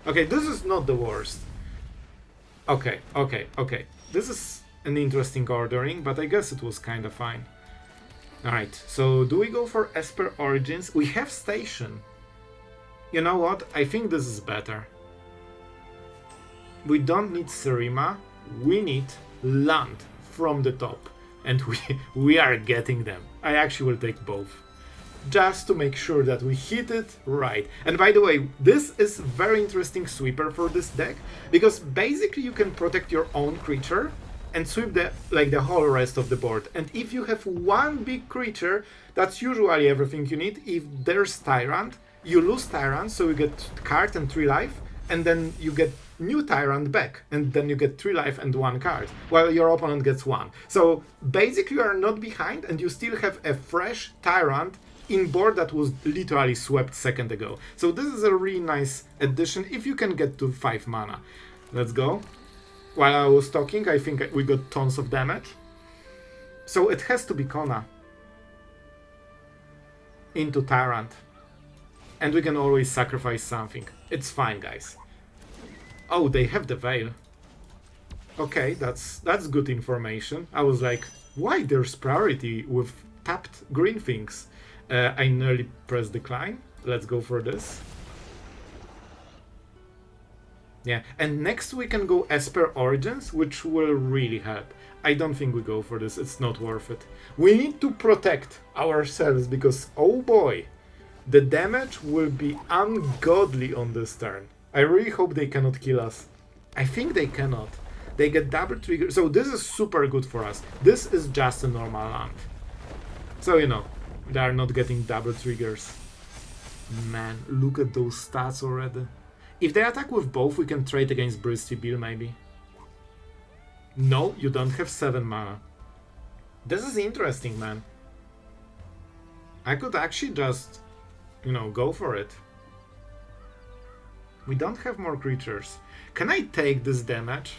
Okay, this is not the worst. Okay. This is an interesting ordering, but I guess it was kind of fine. Alright, so do we go for Esper Origins? We have Station. You know what? I think this is better. We don't need Seriema. We need land from the top. And we are getting them. I actually will take both. Just to make sure that we hit it right. And by the way, this is very interesting sweeper for this deck, because basically you can protect your own creature and sweep the whole rest of the board. And if you have one big creature, that's usually everything you need. If there's Tyrant, you lose Tyrant, so you get card and 3 life, and then you get new Tyrant back, and then you get 3 life and 1 card, while your opponent gets 1. So basically you are not behind, and you still have a fresh Tyrant in board that was literally swept second ago. So this is a really nice addition if you can get to 5 mana. Let's go. While I was talking, I think we got tons of damage. So it has to be Kona into Tyrant. And we can always sacrifice something. It's fine, guys. Oh, they have the Veil. Okay, that's good information. I was like, why there's priority with tapped green things? I nearly pressed decline. Let's go for this. Yeah, and next we can go Esper Origins, which will really help. I don't think we go for this, it's not worth it. We need to protect ourselves because, oh boy, the damage will be ungodly on this turn. I really hope they cannot kill us. I think they cannot. They get double trigger, so this is super good for us. This is just a normal land. So, you know, they are not getting double triggers. Man, look at those stats already. If they attack with both, we can trade against Beastie Bill, maybe. No, you don't have 7 mana. This is interesting, man. I could actually just, you know, go for it. We don't have more creatures. Can I take this damage?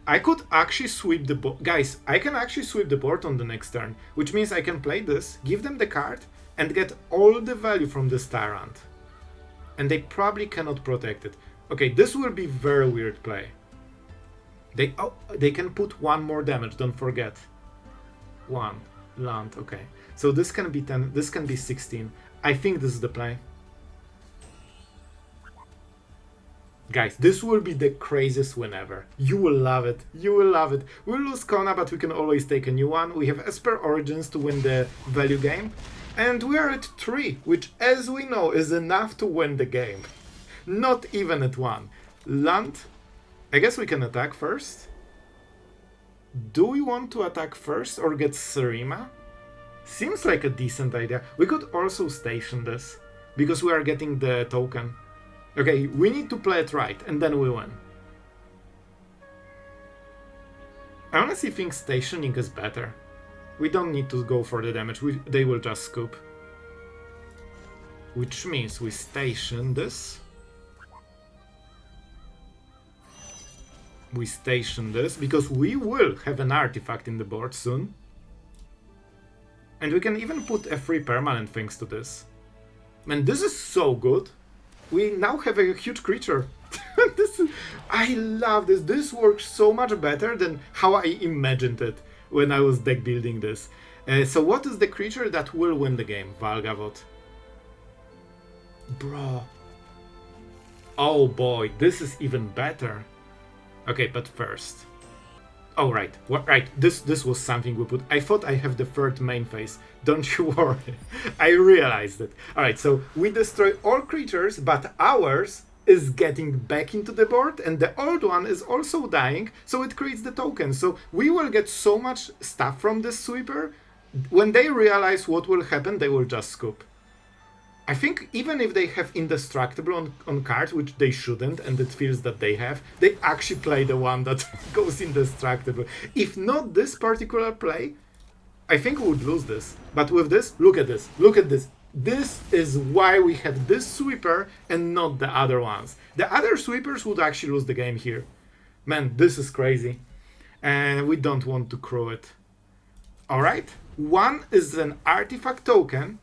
I could actually sweep the board. Guys, I can actually sweep the board on the next turn, which means I can play this, give them the card, and get all the value from this Tyrant. And they probably cannot protect it. Okay, this will be very weird play. They can put 1 more damage, don't forget. 1 land, okay. So this can be 10, this can be 16. I think this is the play. Guys, this will be the craziest win ever. You will love it. You will love it. We'll lose Kona, but we can always take a new one. We have Esper Origins to win the value game. And we are at 3, which, as we know, is enough to win the game. Not even at 1. Land. I guess we can attack first. Do we want to attack first or get Seriema? Seems like a decent idea. We could also station this, because we are getting the token. Okay, we need to play it right, and then we win. I honestly think stationing is better. We don't need to go for the damage, they will just scoop. Which means we station this. We station this, because we will have an artifact in the board soon. And we can even put a free permanent thanks to this. Man, this is so good. We now have a huge creature. I love this. This works so much better than how I imagined it when I was deck building this. So what is the creature that will win the game? Valgavoth. Bro. Oh boy, this is even better. Okay, but first. Oh right, right. This was something we put. I thought I have the third main phase. Don't you worry. I realized it. Alright, so we destroy all creatures, but ours is getting back into the board, and the old one is also dying, so it creates the token. So we will get so much stuff from this sweeper. When they realize what will happen, they will just scoop. I think even if they have Indestructible on cards, which they shouldn't, and it feels that they have, they actually play the one that goes Indestructible. If not this particular play, I think we would lose this. But with this, look at this, look at this. This is why we have this sweeper and not the other ones. The other sweepers would actually lose the game here. Man, this is crazy. And we don't want to crew it. Alright, one is an artifact token.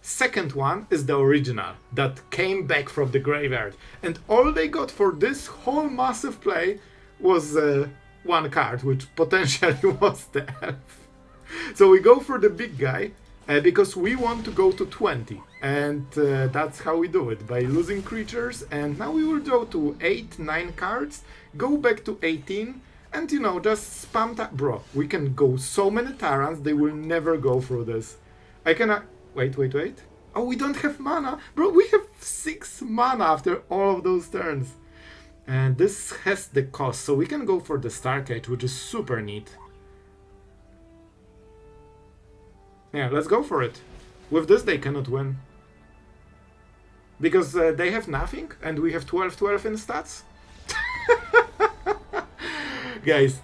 Second one is the original that came back from the graveyard, and all they got for this whole massive play was one card, which potentially was the elf. So we go for the big guy because we want to go to 20, and that's how we do it, by losing creatures. And now we will go to 8, 9 cards, go back to 18, and you know, just spam bro, we can go so many Tyrants, they will never go through this. I cannot... Wait. Oh, we don't have mana. Bro, we have 6 mana after all of those turns. And this has the cost, so we can go for the Starcage, which is super neat. Yeah, let's go for it. With this, they cannot win. Because they have nothing, and we have 12-12 in stats. Guys,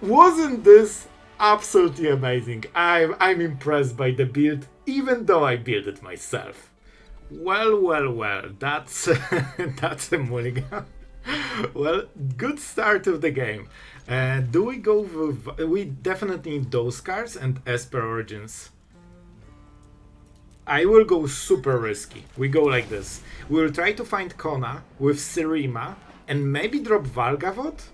wasn't this absolutely amazing? I'm impressed by the build, even though I built it myself. Well, that's that's a mulligan. Well, good start of the game. Do we go with... We definitely need those cards and Esper Origins. I will go super risky. We go like this. We will try to find Kona with Seriema and maybe drop Valgavoth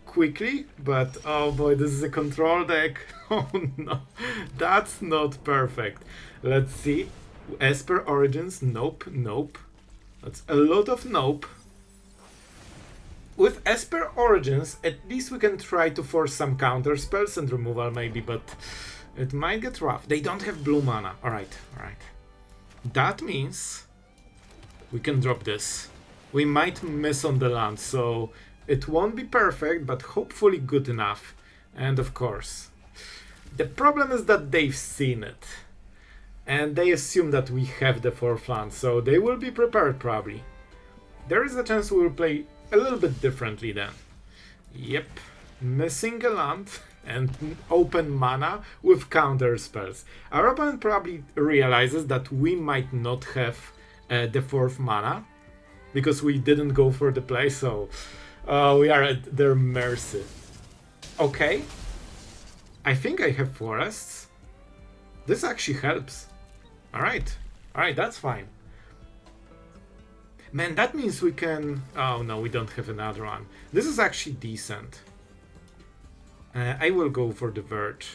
quickly, but oh boy, this is a control deck. Oh no, that's not perfect. Let's see. Esper Origins, nope. That's a lot of nope. With Esper Origins, at least we can try to force some counter spells and removal maybe, but it might get rough. They don't have blue mana. Alright. That means we can drop this. We might miss on the land, so it won't be perfect, but hopefully good enough. And of course, the problem is that they've seen it. And they assume that we have the 4th land, so they will be prepared probably. There is a chance we will play a little bit differently then. Yep, missing a land and open mana with counter spells. Our opponent probably realizes that we might not have the 4th mana because we didn't go for the play, so we are at their mercy. Okay, I think I have forests. This actually helps. Alright, that's fine. Man, that means we can... Oh no, we don't have another one. This is actually decent. I will go for the Verge.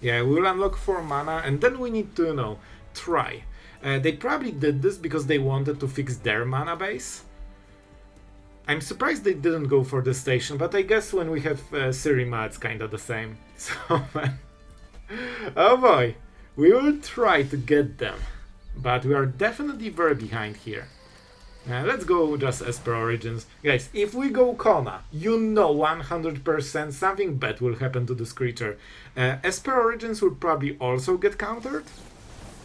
Yeah, we'll unlock 4 mana, and then we need to, you know, try. They probably did this because they wanted to fix their mana base. I'm surprised they didn't go for the station, but I guess when we have Seriema, it's kind of the same. So, man. Oh boy, we will try to get them, but we are definitely very behind here. Let's go just Esper Origins. Guys, if we go Kona, you know 100% something bad will happen to this creature. Esper Origins will probably also get countered,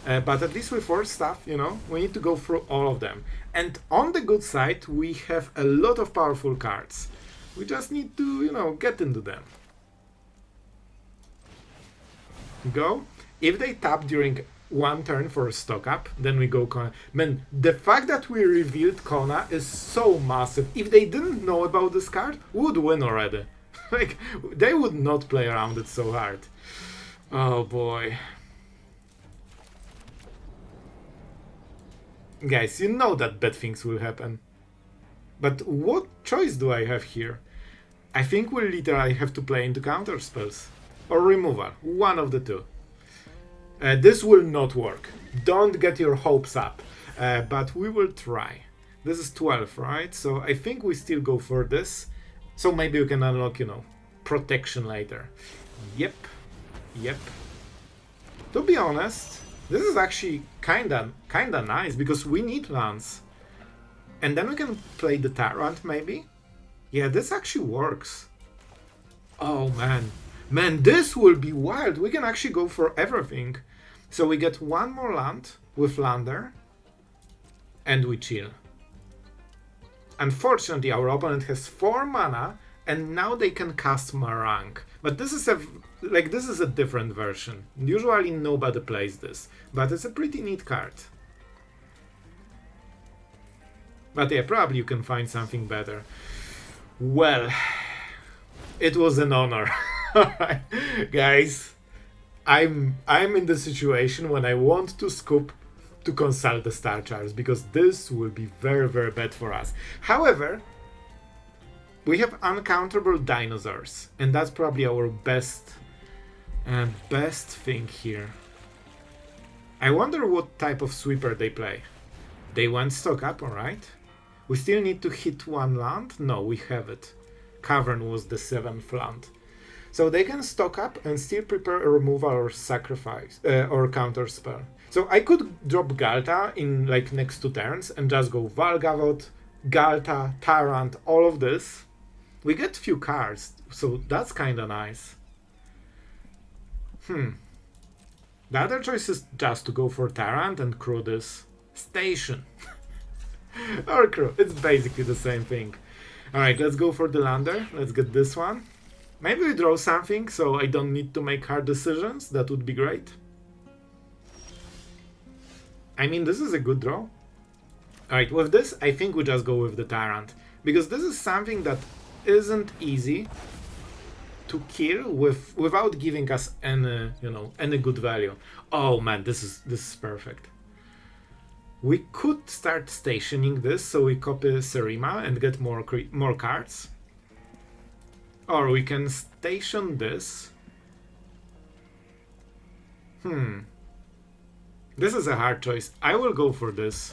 but at least with 4 stuff, you know, we need to go through all of them. And on the good side, we have a lot of powerful cards. We just need to, you know, get into them. Go. If they tap during 1 turn for a stock up, then we go Kona. Man, the fact that we revealed Kona is so massive. If they didn't know about this card, we would win already. Like, they would not play around it so hard. Oh boy. Guys, you know that bad things will happen. But what choice do I have here? I think we'll literally have to play into counter spells. Or removal, one of the two. This will not work. Don't get your hopes up. But we will try. This is 12, right? So I think we still go for this. So maybe we can unlock, you know, protection later. Yep. To be honest, this is actually kinda nice because we need lands. And then we can play the Tyrant maybe. Yeah, this actually works. Oh man. Man, this will be wild. We can actually go for everything. So we get 1 more land with Lander. And we chill. Unfortunately, our opponent has 4 mana. And now they can cast Marang. But this is a different version. Usually nobody plays this. But it's a pretty neat card. But yeah, probably you can find something better. Well, it was an honor. Alright, guys, I'm in the situation when I want to scoop to consult the star charts, because this will be very, very bad for us. However, we have uncounterable dinosaurs, and that's probably our best thing here. I wonder what type of sweeper they play. They went stock up, alright. We still need to hit one land? No, we have it. Cavern was the 7th land. So they can stock up and still prepare a removal or sacrifice or counter spell. So I could drop Ghalta in like next 2 turns and just go Valgavoth, Ghalta, Tyrant, all of this. We get few cards, so that's kinda nice. The other choice is just to go for Tyrant and crew this. Station. Or crew, it's basically the same thing. Alright, let's go for the lander. Let's get this one. Maybe we draw something so I don't need to make hard decisions. That would be great. I mean, this is a good draw. Alright, with this, I think we just go with the Tyrant. Because this is something that isn't easy to kill without giving us any, any good value. Oh man, this is perfect. We could start stationing this so we copy Seriema and get more cards. Or we can station this. This is a hard choice. I will go for this.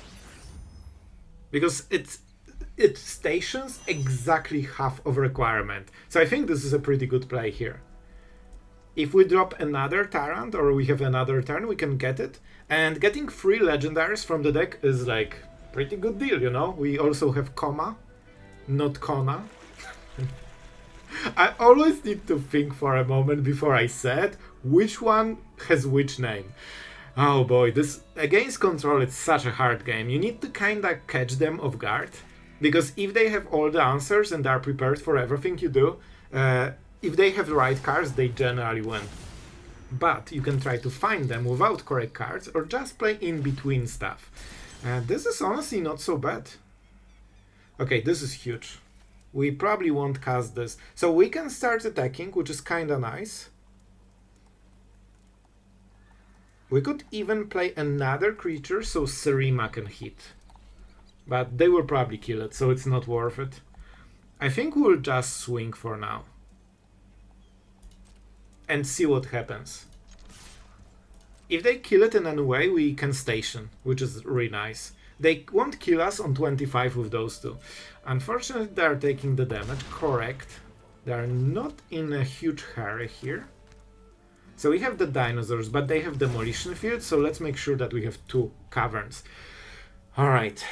Because it stations exactly half of requirement. So I think this is a pretty good play here. If we drop another Tyrant or we have another turn, we can get it. And getting 3 legendaries from the deck is like pretty good deal, We also have Koma, not Kona. I always need to think for a moment before I said which one has which name. Oh boy, this against control, it's such a hard game. You need to kinda catch them off guard. Because if they have all the answers and are prepared for everything you do, if they have the right cards, they generally win. But you can try to find them without correct cards or just play in between stuff. This is honestly not so bad. Okay, this is huge. We probably won't cast this. So we can start attacking, which is kinda nice. We could even play another creature so Seriema can hit. But they will probably kill it, so it's not worth it. I think we'll just swing for now. And see what happens. If they kill it in any way, we can station, which is really nice. They won't kill us on 25 with those two. Unfortunately, they are taking the damage, correct. They are not in a huge hurry here. So we have the dinosaurs, but they have demolition field, so let's make sure that we have 2 caverns. Alright.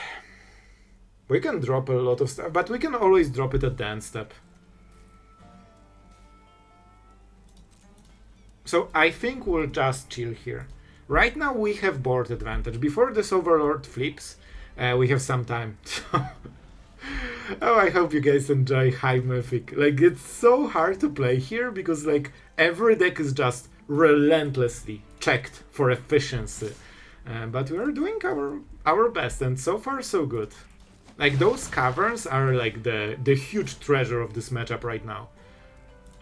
We can drop a lot of stuff, but we can always drop it at the end step. So I think we'll just chill here. Right now we have board advantage. Before this Overlord flips, we have some time. Oh, I hope you guys enjoy High Mythic. Like, it's so hard to play here because like every deck is just relentlessly checked for efficiency. But we are doing our best, and so far so good. Like, those caverns are like the huge treasure of this matchup right now.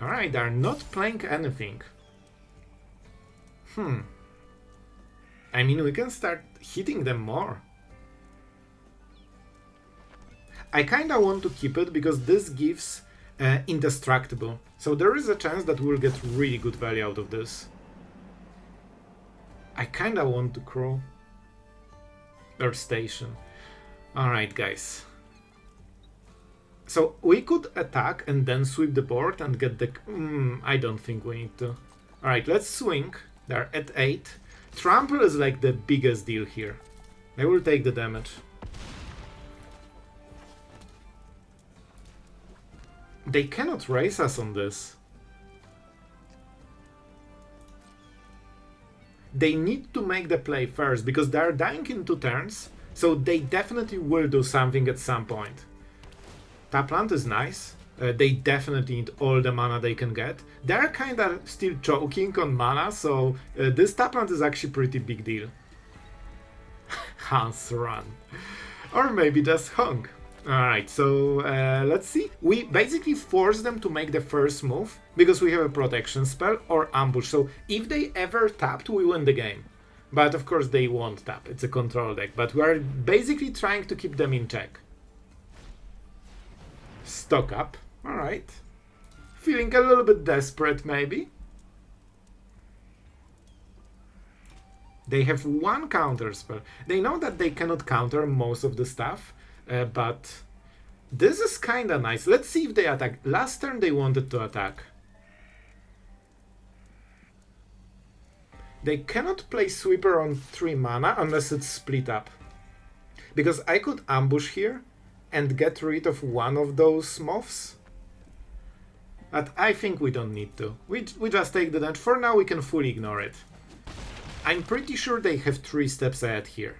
Alright, they're not playing anything. I mean, we can start hitting them more. I kinda want to keep it because this gives indestructible. So there is a chance that we'll get really good value out of this. I kinda want to crow. Or station. Alright, guys. So we could attack and then sweep the board and get the... I don't think we need to. Alright, let's swing. They're at 8. Trample is like the biggest deal here. They will take the damage. They cannot raise us on this. They need to make the play first because they are dying in 2 turns, so they definitely will do something at some point. Tapland is nice. They definitely need all the mana they can get. They're kinda still choking on mana, so this Tapland is actually pretty big deal. Hans run. Or maybe just hung. Alright, so let's see. We basically force them to make the first move because we have a protection spell or ambush. So if they ever tapped, we win the game. But of course they won't tap. It's a control deck. But we are basically trying to keep them in check. Stock up. Alright. Feeling a little bit desperate maybe. They have one counter spell. They know that they cannot counter most of the stuff. But this is kinda nice. Let's see if they attack. Last turn they wanted to attack. They cannot play Sweeper on 3 mana unless it's split up. Because I could ambush here and get rid of one of those moths. But I think we don't need to. We just take the damage. For now we can fully ignore it. I'm pretty sure they have 3 steps ahead here.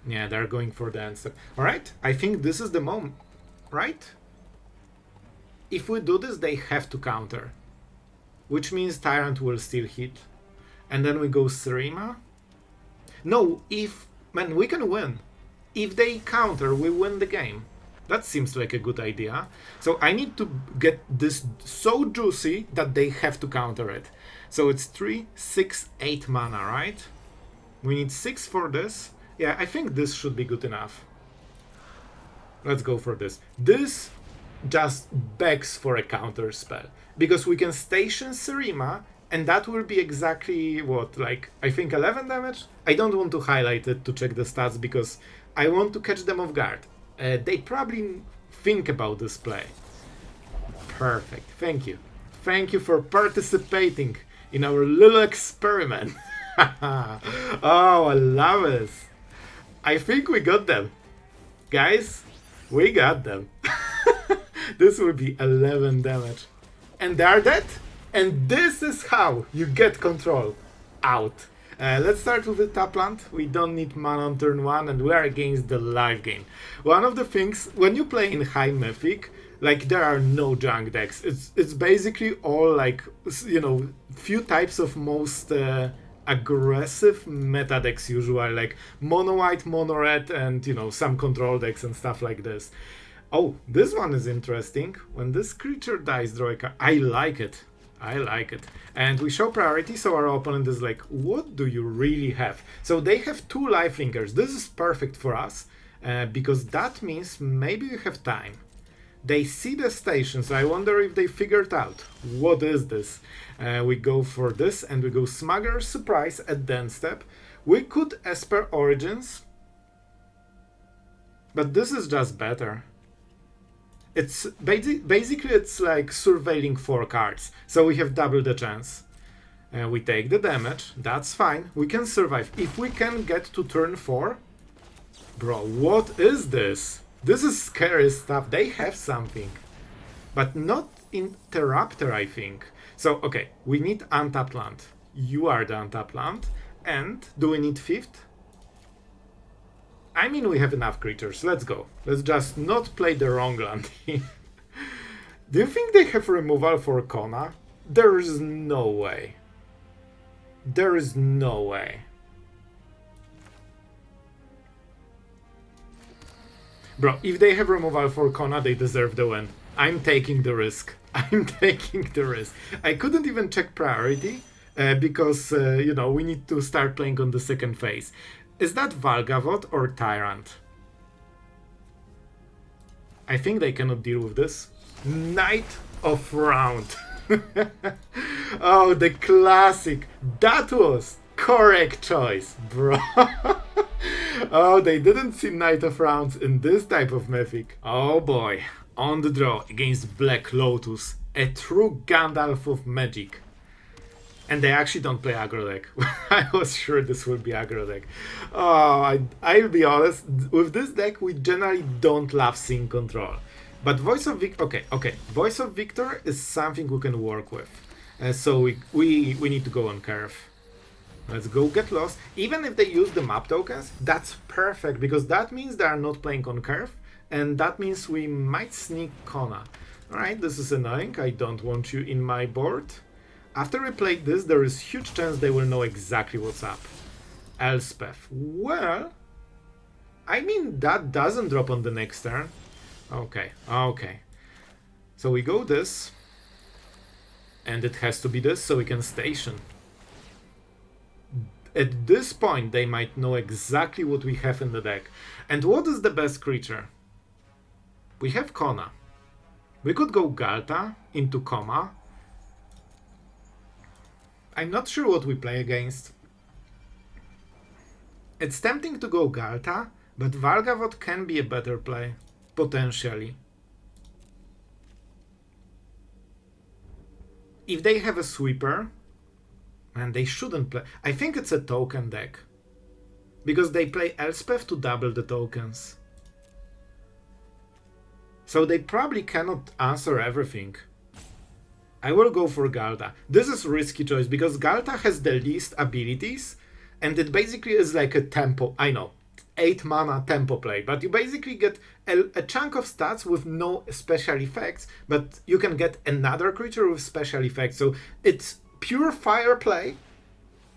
Yeah, they're going for the end step. Alright, I think this is the moment, right? If we do this, they have to counter. Which means Tyrant will still hit. And then we go Seriema. No, man, we can win. If they counter, we win the game. That seems like a good idea. So I need to get this so juicy that they have to counter it. So it's 3, 6, 8 mana, right? We need 6 for this. Yeah, I think this should be good enough. Let's go for this. This just begs for a counter spell. Because we can station Seriema, and that will be exactly, what, like, I think 11 damage? I don't want to highlight it to check the stats, because I want to catch them off guard. They probably think about this play. Perfect, thank you. Thank you for participating in our little experiment. Oh, I love it. I think we got them. Guys, we got them. This will be 11 damage. And they are dead. And this is how you get control out. Let's start with the top land. We don't need mana on turn 1 and we are against the live gain. One of the things, when you play in high mythic, like there are no junk decks. It's basically all like, you know, few types of most aggressive meta decks usually, like mono white, mono red, and you know, some control decks and stuff like this. Oh, this one is interesting. When this creature dies, draw a card. I like it. I like it. And we show priority, so our opponent is like, what do you really have? So they have 2 lifelinkers. This is perfect for us, because that means maybe we have time. They see the station, so I wonder if they figured out what is this. We go for this and we go Smuggler Surprise at the end step. We could Esper Origins, but this is just better. It's basically it's like surveilling 4 cards, so we have double the chance. We take the damage, that's fine. We can survive. If we can get to turn 4, bro, what is this? This is scary stuff. They have something. But not Interrupter, I think. So, okay, we need untapped land. You are the untapped land. And do we need 5th? I mean, we have enough creatures. Let's go. Let's just not play the wrong land. Do you think they have removal for Kona? There is no way. There is no way. Bro, if they have removal for Kona, they deserve the win. I'm taking the risk. I'm taking the risk. I couldn't even check priority because, you know, we need to start playing on the second phase. Is that Valgavoth or Tyrant? I think they cannot deal with this. Knight of Round. Oh, the classic. That was correct choice, bro. Oh, they didn't see Knight of Rounds in this type of mythic. Oh boy, on the draw against Black Lotus, a true Gandalf of Magic. And they actually don't play aggro deck. I was sure this would be aggro deck. Oh, I'll be honest, with this deck we generally don't love seeing control. But Voice of Victor, okay, Voice of Victor is something we can work with. So we need to go on curve. Let's go get lost. Even if they use the map tokens, that's perfect, because that means they are not playing on curve, and that means we might sneak Kona. Alright, this is annoying, I don't want you in my board. After we play this, there is huge chance they will know exactly what's up. Elspeth. Well, I mean, that doesn't drop on the next turn. Okay, okay. So we go this. And it has to be this, so we can station. At this point, they might know exactly what we have in the deck. And what is the best creature? We have Kona. We could go Ghalta into Koma. I'm not sure what we play against. It's tempting to go Ghalta, but Valgavoth can be a better play, potentially. If they have a sweeper, and they shouldn't play. I think it's a token deck. Because they play Elspeth to double the tokens. So they probably cannot answer everything. I will go for Ghalta. This is risky choice because Ghalta has the least abilities. And it basically is like a tempo. I know. 8 mana tempo play, but you basically get a chunk of stats with no special effects, but you can get another creature with special effects. So it's pure fire play,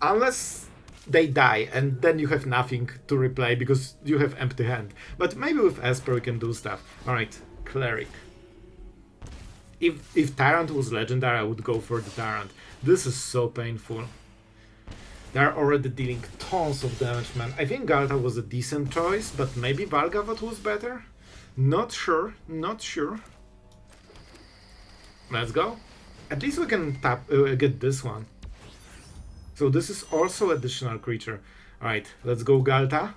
unless they die, and then you have nothing to replay because you have empty hand. But maybe with Esper we can do stuff. Alright, Cleric. If Tyrant was legendary, I would go for the Tyrant. This is so painful. They're already dealing tons of damage, man. I think Ghalta was a decent choice, but maybe Valgavoth was better? Not sure, not sure. Let's go. At least we can get this one. So this is also additional creature. Alright, let's go Ghalta.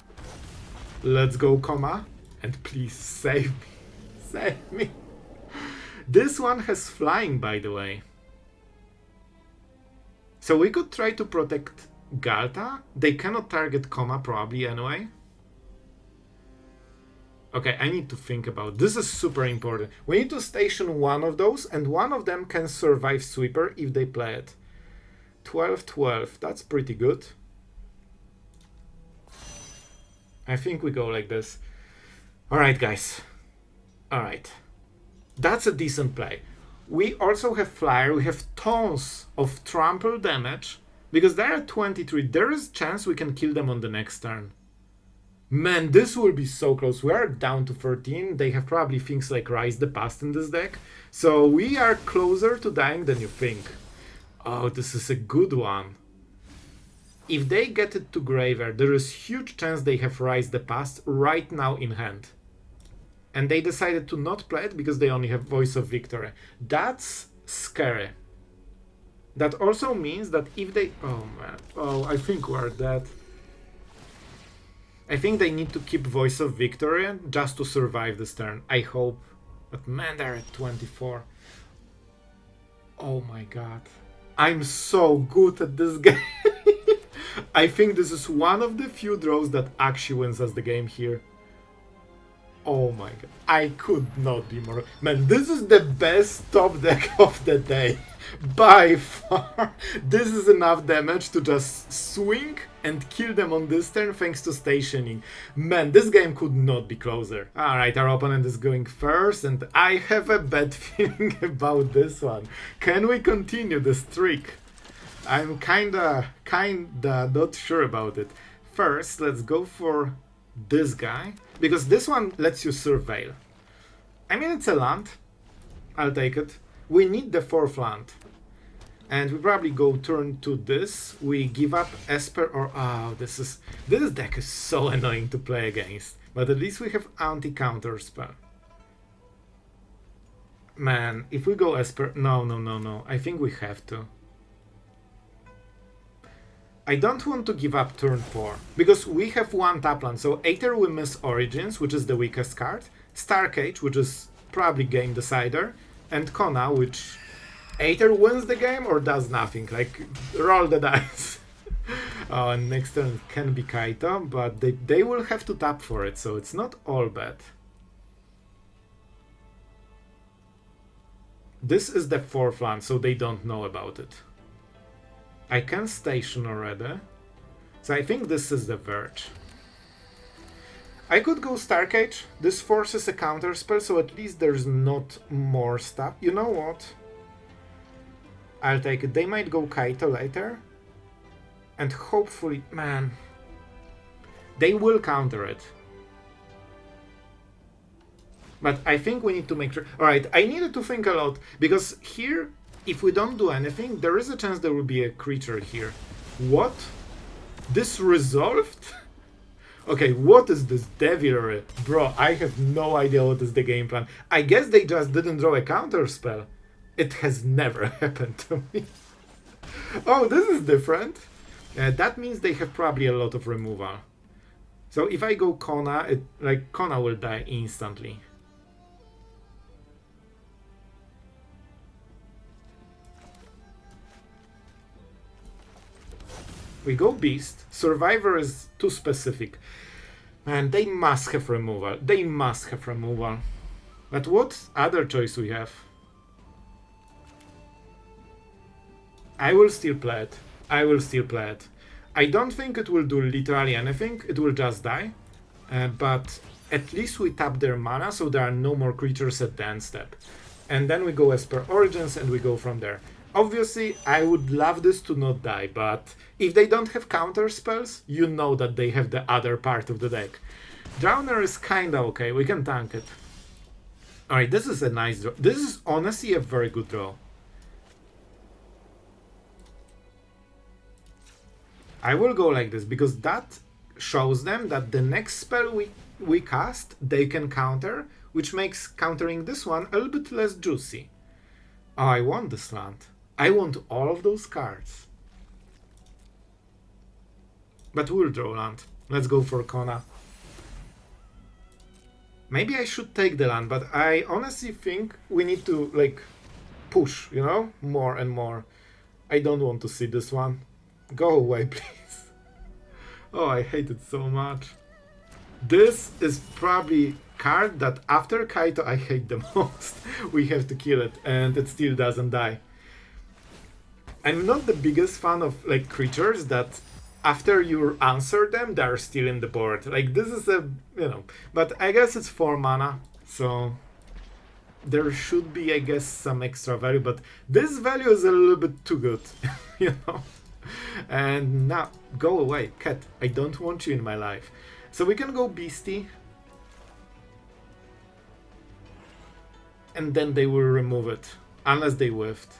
Let's go Koma. And please save me. Save me. This one has flying, by the way. So we could try to protect Ghalta. They cannot target Koma probably anyway. Okay, I need to think about this. Is super important. We need to station one of those, and one of them can survive Sweeper if they play it. 12-12, that's pretty good. I think we go like this. Alright guys. Alright. That's a decent play. We also have Flyer, we have tons of trample damage. Because they're at 23, there is a chance we can kill them on the next turn. Man, this will be so close. We are down to 13. They have probably things like Rise the Past in this deck. So we are closer to dying than you think. Oh, this is a good one. If they get it to Graveyard, there is huge chance they have Rise the Past right now in hand. And they decided to not play it because they only have Voice of Victory. That's scary. That also means that if they... Oh man, oh, I think we're dead. I think they need to keep Voice of Victory just to survive this turn. I hope. But man, they're at 24. Oh my god. I'm so good at this game. I think this is one of the few draws that actually wins us the game here. Oh my god. I could not be more... Man, this is the best top deck of the day. By far. This is enough damage to just swing and kill them on this turn thanks to stationing. Man, this game could not be closer. Alright, our opponent is going first and I have a bad feeling about this one. Can we continue the streak? I'm kinda not sure about it. First, let's go for this guy, because this one lets you surveil. I mean, it's a land. I'll take it. We need the 4th land. And we probably go turn to this. We give up Esper or... Oh, this deck is so annoying to play against. But at least we have anti-counter spell. Man, if we go Esper... No. I think we have to. I don't want to give up turn 4, because we have one tap land, so Aether we miss Origins, which is the weakest card, Starcage, which is probably game decider, and Kona, which Aether wins the game or does nothing, like roll the dice. Oh, and next turn can be Kaito, but they will have to tap for it, so it's not all bad. This is the 4th land, so they don't know about it. I can station already, so I think this is the Verge. I could go Starcage. This forces a counter spell, so at least there's not more stuff. You know what? I'll take it. They might go Kaito later, and hopefully, man, they will counter it. But I think we need to make sure. Alright, I needed to think a lot, because here, if we don't do anything, there is a chance there will be a creature here. What? This resolved? Okay, what is this devilry? Bro, I have no idea what is the game plan. I guess they just didn't draw a counter spell. It has never happened to me. Oh, this is different. That means they have probably a lot of removal. So if I go Kona, Kona will die instantly. We go Beast. Survivor is too specific. Man, they must have removal. They must have removal. But what other choice we have? I will still play it. I will still play it. I don't think it will do literally anything. It will just die. But at least we tap their mana, so there are no more creatures at the end step. And then we go Esper Origins and we go from there. Obviously, I would love this to not die, but if they don't have counter spells, you know that they have the other part of the deck. Drowner is kinda okay, we can tank it. Alright, this is a nice draw. This is honestly a very good draw. I will go like this, because that shows them that the next spell we cast, they can counter, which makes countering this one a little bit less juicy. Oh, I want this land. I want all of those cards. But we'll draw land. Let's go for Kona. Maybe I should take the land, but I honestly think we need to, like, push, you know? More and more. I don't want to see this one. Go away, please. Oh, I hate it so much. This is probably card that after Kaito I hate the most. We have to kill it, and it still doesn't die. I'm not the biggest fan of like creatures that after you answer them, they're still in the board. Like this is a, you know, but I guess it's 4 mana, so there should be, I guess, some extra value, but this value is a little bit too good, you know. And now, go away, cat. I don't want you in my life. So we can go Beastie. And then they will remove it, unless they whiffed.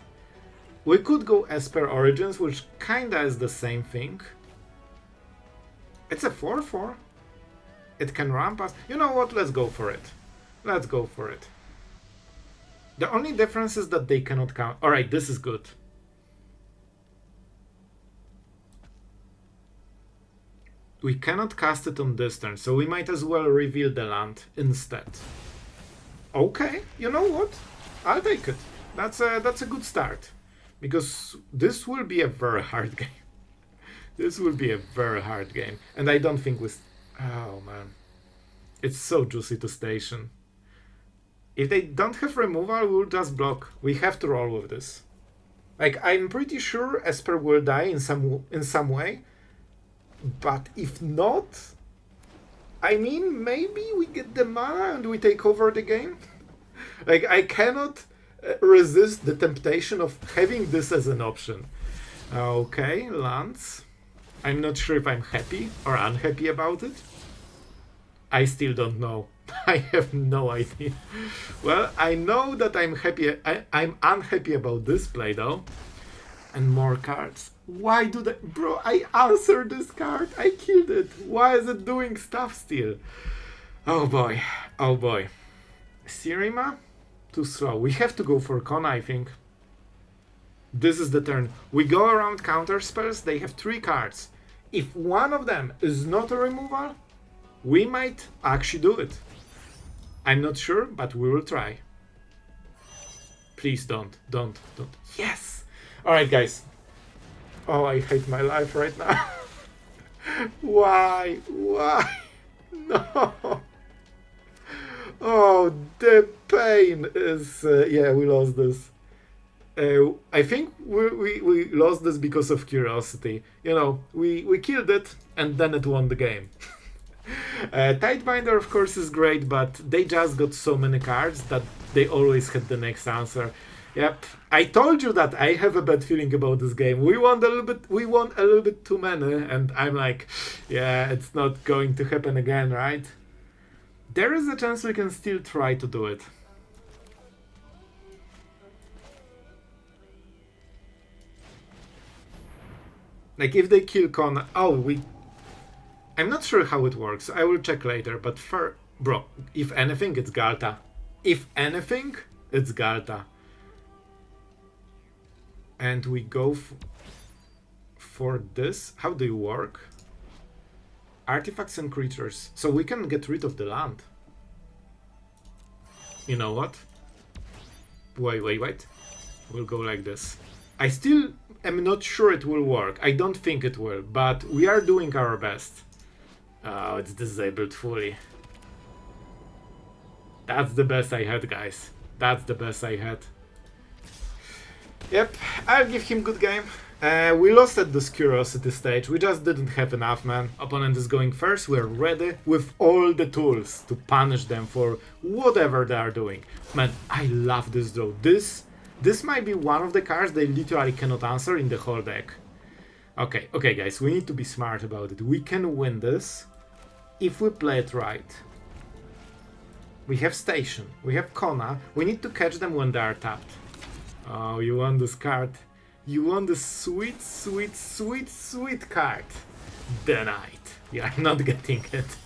We could go Esper Origins, which kinda is the same thing. It's a 4/4. It can ramp us. You know what? Let's go for it. Let's go for it. The only difference is that they cannot count. Alright, this is good. We cannot cast it on this turn, so we might as well reveal the land instead. Okay, you know what? I'll take it. That's a good start. Because this will be a very hard game. This will be a very hard game. And I don't think we... Oh, man. It's so juicy to station. If they don't have removal, we'll just block. We have to roll with this. Like, I'm pretty sure Esper will die in some way. But if not... I mean, maybe we get the mana and we take over the game? Like, I cannot resist the temptation of having this as an option. Okay, lands. I'm not sure if I'm happy or unhappy about it. I still don't know. I have no idea. Well, I know that I'm happy. I'm unhappy about this play though. And more cards. Why do they... Bro, I answered this card. I killed it. Why is it doing stuff still? Oh boy. Oh boy. Seriema? Too slow. We have to go for Kona, I think. This is the turn. We go around counter spells. They have 3 cards. If one of them is not a removal, we might actually do it. I'm not sure, but we will try. Please don't. Yes! Alright, guys. Oh, I hate my life right now. Why? No. Oh, the pain is... yeah, we lost this. I think we lost this because of curiosity. You know, we killed it and then it won the game. Tidebinder, of course, is great, but they just got so many cards that they always had the next answer. Yep, I told you that I have a bad feeling about this game. We won a little bit too many, and I'm like, yeah, it's not going to happen again, right? There is a chance we can still try to do it. Like, if they kill Kona... Oh, I'm not sure how it works. I will check later, but bro, if anything, it's Ghalta. If anything, it's Ghalta. And we go for this. How do you work? Artifacts and creatures. So we can get rid of the land. You know what? Wait. We'll go like this. I still am not sure it will work. I don't think it will, but we are doing our best. Oh, it's disabled fully. That's the best I had, guys. That's the best I had. Yep, I'll give him good game. We lost at this curiosity stage. We just didn't have enough, man. Opponent is going first. We're ready with all the tools to punish them for whatever they are doing. Man, I love this draw. This might be one of the cards they literally cannot answer in the whole deck. Okay, guys, we need to be smart about it. We can win this if we play it right. We have Station, we have Kona. We need to catch them when they are tapped. Oh, you want this card? You want the sweet card. Denied. You are not getting it.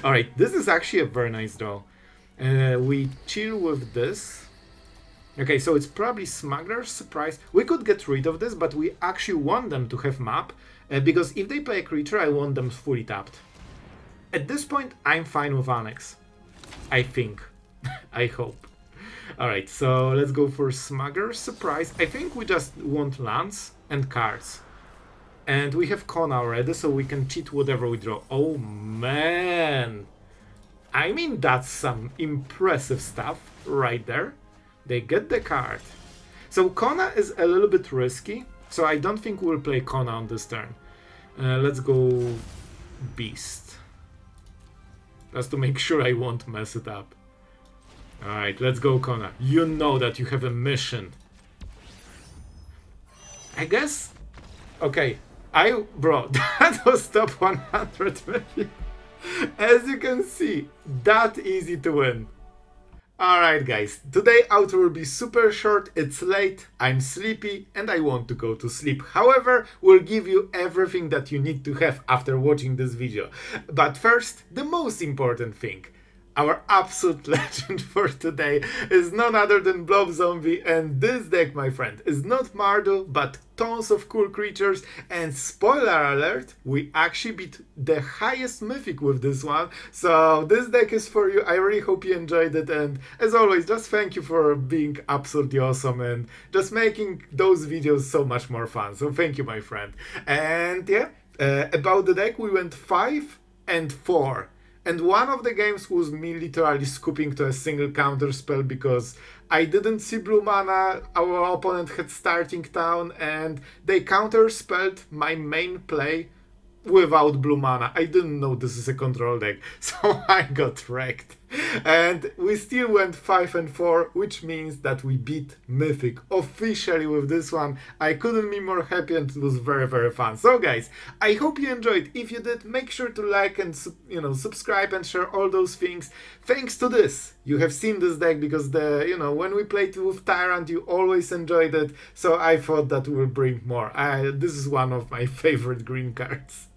Alright, this is actually a very nice draw. We chill with this. Okay, so it's probably Smuggler's Surprise. We could get rid of this, but we actually want them to have map, because if they play a creature, I want them fully tapped. At this point, I'm fine with Annex. I think. I hope. Alright, so let's go for Smuggler's Surprise. I think we just want lands and cards. And we have Kona already, so we can cheat whatever we draw. Oh man! I mean, that's some impressive stuff right there. They get the card. So Kona is a little bit risky, so I don't think we'll play Kona on this turn. Let's go Beast. Just to make sure I won't mess it up. Alright, let's go Kona. You know that you have a mission. I guess... Okay, bro, that was top 100 maybe. As you can see, that easy to win. Alright guys, today outro will be super short, it's late, I'm sleepy and I want to go to sleep. However, we'll give you everything that you need to have after watching this video. But first, the most important thing. Our absolute legend for today is none other than Blob Zombie, and this deck, my friend, is not Mardu, but tons of cool creatures, and spoiler alert, we actually beat the highest mythic with this one, so this deck is for you. I really hope you enjoyed it, and as always, just thank you for being absolutely awesome and just making those videos so much more fun, so thank you, my friend. And yeah, about the deck, we went 5 and 4. And one of the games was me literally scooping to a single counter spell because I didn't see blue mana, our opponent had starting town, and they counter-spelled my main play without blue mana. I didn't know this is a control deck, so I got wrecked. And we still went 5 and 4, which means that we beat Mythic officially with this one. I couldn't be more happy and it was very, very fun. So guys, I hope you enjoyed. If you did, make sure to like and subscribe and share all those things. Thanks to this, you have seen this deck because when we played with Tyrant, you always enjoyed it. So I thought that we'll bring more. This is one of my favorite green cards.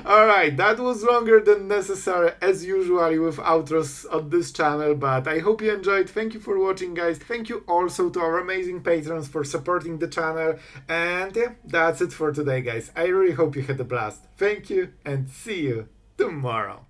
Alright, that was longer than necessary as usually with outros on this channel, but I hope you enjoyed. Thank you for watching, guys. Thank you also to our amazing patrons for supporting the channel, and yeah, that's it for today, guys. I really hope you had a blast. Thank you and see you tomorrow.